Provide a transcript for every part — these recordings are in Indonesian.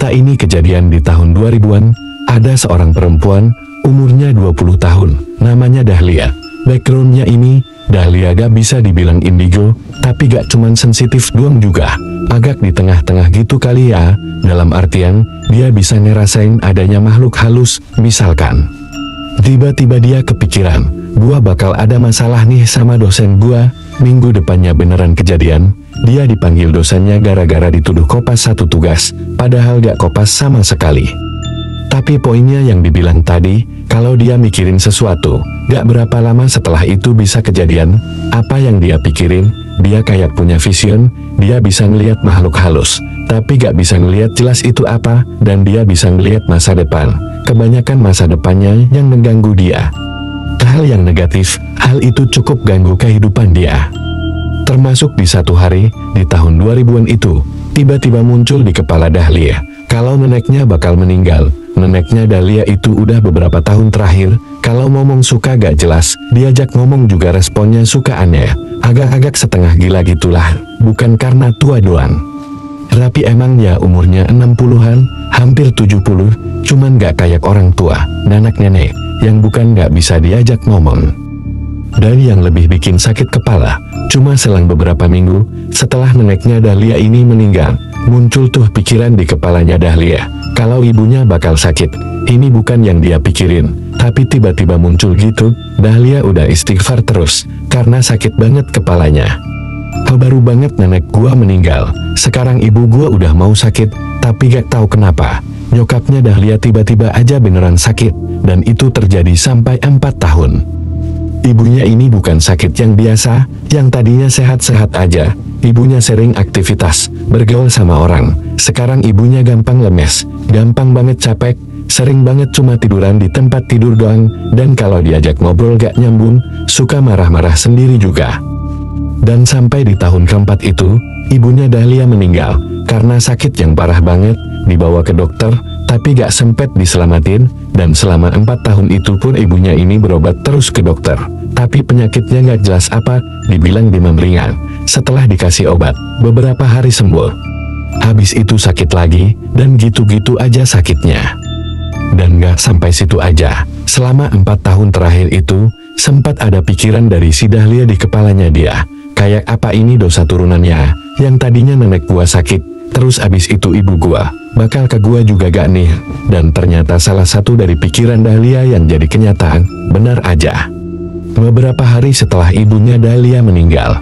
Cerita ini kejadian di tahun 2000-an, ada seorang perempuan, umurnya 20 tahun, namanya Dahlia. Backgroundnya ini, Dahlia gak bisa dibilang indigo, tapi gak cuman sensitif doang juga. Agak di tengah-tengah gitu kali ya, dalam artian, dia bisa ngerasain adanya makhluk halus, misalkan. Tiba-tiba dia kepikiran, gua bakal ada masalah nih sama dosen gua. Minggu depannya beneran kejadian, dia dipanggil dosennya gara-gara dituduh kopas satu tugas, padahal gak kopas sama sekali. Tapi poinnya yang dibilang tadi, kalau dia mikirin sesuatu, gak berapa lama setelah itu bisa kejadian. Apa yang dia pikirin, dia kayak punya vision, dia bisa ngelihat makhluk halus, tapi gak bisa ngelihat jelas itu apa, dan dia bisa ngelihat masa depan. Kebanyakan masa depannya yang mengganggu dia. Hal yang negatif, hal itu cukup ganggu kehidupan dia. Termasuk di satu hari, di tahun 2000-an itu, tiba-tiba muncul di kepala Dahlia, kalau neneknya bakal meninggal. Neneknya Dahlia itu udah beberapa tahun terakhir, kalau ngomong suka gak jelas, diajak ngomong juga responnya suka aneh, agak-agak setengah gila gitulah, bukan karena tua doang. Tapi emang ya umurnya 60-an, hampir 70, cuman gak kayak orang tua, nenek-nenek, yang bukan gak bisa diajak ngomong. Dan yang lebih bikin sakit kepala, cuma selang beberapa minggu, setelah neneknya Dahlia ini meninggal, muncul tuh pikiran di kepalanya Dahlia, kalau ibunya bakal sakit. Ini bukan yang dia pikirin, tapi tiba-tiba muncul gitu. Dahlia udah istighfar terus, karena sakit banget kepalanya. Baru banget nenek gua meninggal, sekarang ibu gua udah mau sakit, tapi gak tahu kenapa, nyokapnya Dahlia tiba-tiba aja beneran sakit, dan itu terjadi sampai 4 tahun. Ibunya ini bukan sakit yang biasa, yang tadinya sehat-sehat aja. Ibunya sering aktivitas, bergaul sama orang. Sekarang ibunya gampang lemes, gampang banget capek, sering banget cuma tiduran di tempat tidur doang, dan kalau diajak ngobrol gak nyambung, suka marah-marah sendiri juga. Dan sampai di tahun keempat itu, ibunya Dahlia meninggal, karena sakit yang parah banget, dibawa ke dokter, tapi gak sempet diselamatin, dan selama 4 tahun itu pun ibunya ini berobat terus ke dokter. Tapi penyakitnya gak jelas apa, dibilang demam ringan. Setelah dikasih obat, beberapa hari sembuh. Habis itu sakit lagi, dan gitu-gitu aja sakitnya. Dan gak sampai situ aja, selama 4 tahun terakhir itu, sempat ada pikiran dari si Dahlia di kepalanya dia. Kayak apa ini dosa turunannya, yang tadinya nenek gua sakit, terus abis itu ibu gua, bakal ke gua juga gak nih? Dan ternyata salah satu dari pikiran Dahlia yang jadi kenyataan, benar aja. Beberapa hari setelah ibunya Dahlia meninggal,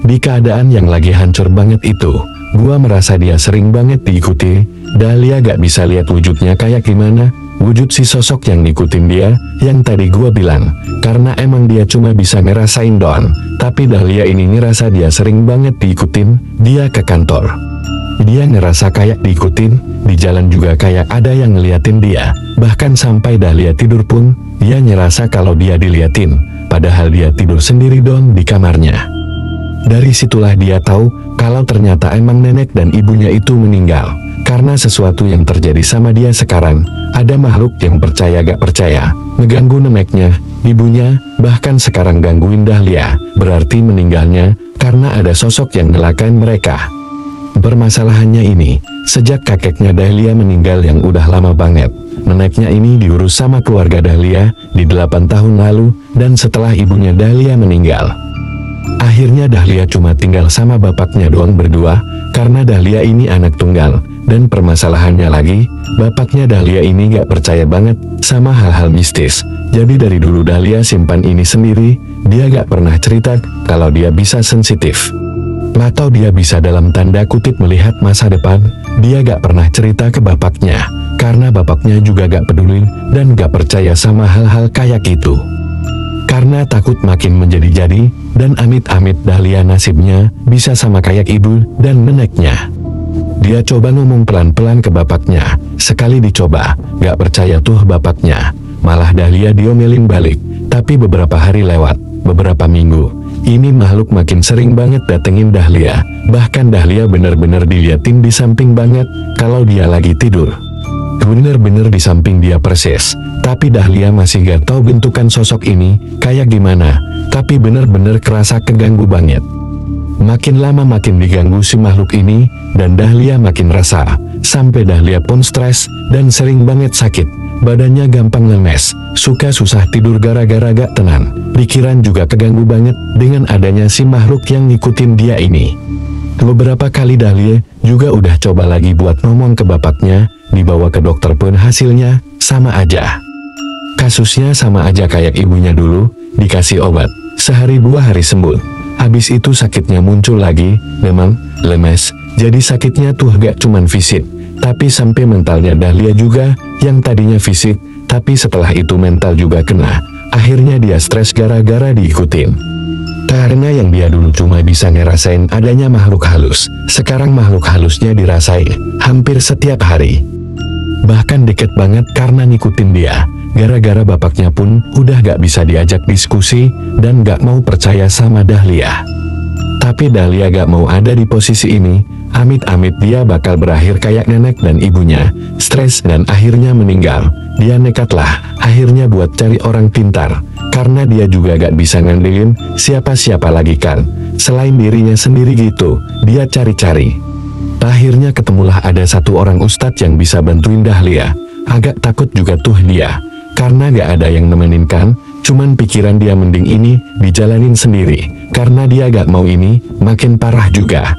di keadaan yang lagi hancur banget itu, gua merasa dia sering banget diikuti. Dahlia gak bisa lihat wujudnya kayak gimana, wujud si sosok yang ngikutin dia, yang tadi gua bilang, karena emang dia cuma bisa ngerasain doang, tapi Dahlia ini ngerasa dia sering banget diikutin. Dia ke kantor, dia ngerasa kayak diikutin, di jalan juga kayak ada yang ngeliatin dia, bahkan sampai Dahlia tidur pun, dia ngerasa kalau dia diliatin, padahal dia tidur sendiri doang di kamarnya. Dari situlah dia tahu, kalau ternyata emang nenek dan ibunya itu meninggal, karena sesuatu yang terjadi sama dia sekarang, ada makhluk yang percaya gak percaya, ngeganggu neneknya, ibunya, bahkan sekarang gangguin Dahlia, berarti meninggalnya, karena ada sosok yang ngelakain mereka. Permasalahannya ini, sejak kakeknya Dahlia meninggal yang udah lama banget, neneknya ini diurus sama keluarga Dahlia, di 8 tahun lalu, dan setelah ibunya Dahlia meninggal. Akhirnya Dahlia cuma tinggal sama bapaknya doang berdua, karena Dahlia ini anak tunggal, dan permasalahannya lagi, bapaknya Dahlia ini gak percaya banget sama hal-hal mistis. Jadi dari dulu Dahlia simpan ini sendiri, dia gak pernah cerita kalau dia bisa sensitif, atau dia bisa dalam tanda kutip melihat masa depan. Dia gak pernah cerita ke bapaknya, karena bapaknya juga gak peduli, dan gak percaya sama hal-hal kayak gitu. Karena takut makin menjadi-jadi, dan amit-amit Dahlia nasibnya bisa sama kayak ibu dan neneknya. Dia coba ngomong pelan-pelan ke bapaknya, sekali dicoba, gak percaya tuh bapaknya, malah Dahlia diomelin balik. Tapi beberapa hari lewat, beberapa minggu, ini makhluk makin sering banget datengin Dahlia, bahkan Dahlia bener-bener diliatin di samping banget, kalau dia lagi tidur. Bener-bener di samping dia persis, tapi Dahlia masih gak tahu bentukan sosok ini kayak gimana, tapi bener-bener kerasa keganggu banget. Makin lama makin diganggu si makhluk ini, dan Dahlia makin resah. Sampai Dahlia pun stres, dan sering banget sakit. Badannya gampang lemes, suka susah tidur gara-gara gak tenang. Pikiran juga keganggu banget dengan adanya si makhluk yang ngikutin dia ini. Beberapa kali Dahlia juga udah coba lagi buat ngomong ke bapaknya, dibawa ke dokter pun hasilnya sama aja. Kasusnya sama aja kayak ibunya dulu, dikasih obat, sehari 2 hari sembuh. Habis itu sakitnya muncul lagi, memang lemes. Jadi sakitnya tuh gak cuman fisik, tapi sampai mentalnya Dahlia juga, yang tadinya fisik, tapi setelah itu mental juga kena. Akhirnya dia stres gara-gara diikutin. Karena yang dia dulu cuma bisa ngerasain adanya makhluk halus, sekarang makhluk halusnya dirasain hampir setiap hari. Bahkan deket banget karena ngikutin dia. Gara-gara bapaknya pun udah gak bisa diajak diskusi, dan gak mau percaya sama Dahlia. Tapi Dahlia gak mau ada di posisi ini, amit-amit dia bakal berakhir kayak nenek dan ibunya, stres dan akhirnya meninggal. Dia nekatlah, akhirnya buat cari orang pintar, karena dia juga gak bisa ngandelin siapa-siapa lagi kan. Selain dirinya sendiri gitu, dia cari-cari. Akhirnya ketemulah ada satu orang ustadz yang bisa bantuin Dahlia. Agak takut juga tuh dia, karena gak ada yang nemenin kan, cuman pikiran dia mending ini dijalanin sendiri, karena dia gak mau ini makin parah juga.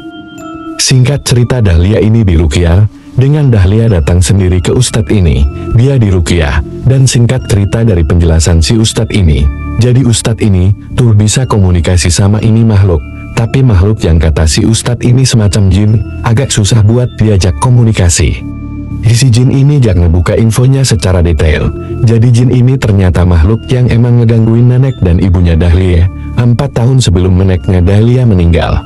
Singkat cerita Dahlia ini diruqyah, dengan Dahlia datang sendiri ke ustadz ini, dia diruqyah, dan singkat cerita dari penjelasan si ustadz ini, jadi ustadz ini tuh bisa komunikasi sama ini makhluk, tapi makhluk yang kata si ustadz ini semacam jin, agak susah buat diajak komunikasi. Si jin ini jangan ngebuka infonya secara detail. Jadi jin ini ternyata makhluk yang emang ngegangguin nenek dan ibunya Dahlia 4 tahun sebelum neneknya Dahlia meninggal.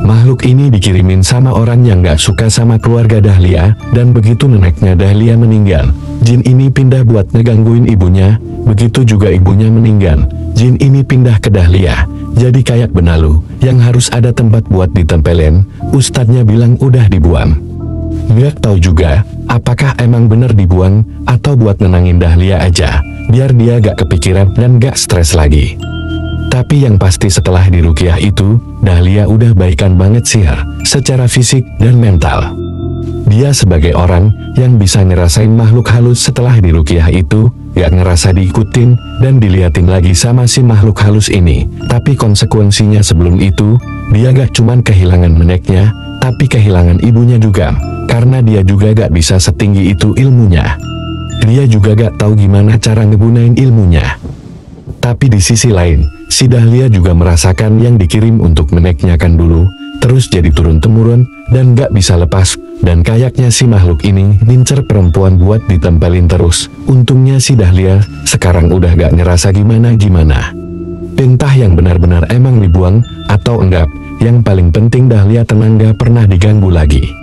Makhluk ini dikirimin sama orang yang gak suka sama keluarga Dahlia, dan begitu neneknya Dahlia meninggal, jin ini pindah buat ngegangguin ibunya. Begitu juga ibunya meninggal, jin ini pindah ke Dahlia. Jadi kayak benalu, yang harus ada tempat buat ditempelin. Ustadznya bilang udah dibuang. Nggak tahu juga, apakah emang bener dibuang, atau buat nenangin Dahlia aja, biar dia gak kepikiran dan gak stres lagi. Tapi yang pasti setelah diruqyah itu, Dahlia udah baikan banget sihir, secara fisik dan mental. Dia sebagai orang yang bisa ngerasain makhluk halus setelah diruqyah itu, gak ngerasa diikutin dan diliatin lagi sama si makhluk halus ini. Tapi konsekuensinya sebelum itu, dia gak cuman kehilangan neneknya, tapi kehilangan ibunya juga. Karena dia juga gak bisa setinggi itu ilmunya. Dia juga gak tahu gimana cara ngegunain ilmunya. Tapi di sisi lain, si Dahlia juga merasakan yang dikirim untuk neneknya kan dulu, terus jadi turun-temurun, dan gak bisa lepas. Dan kayaknya si makhluk ini ngincer perempuan buat ditempelin terus. Untungnya si Dahlia sekarang udah gak ngerasa gimana-gimana. Entah yang benar-benar emang dibuang, atau enggak, yang paling penting Dahlia tenang gak pernah diganggu lagi.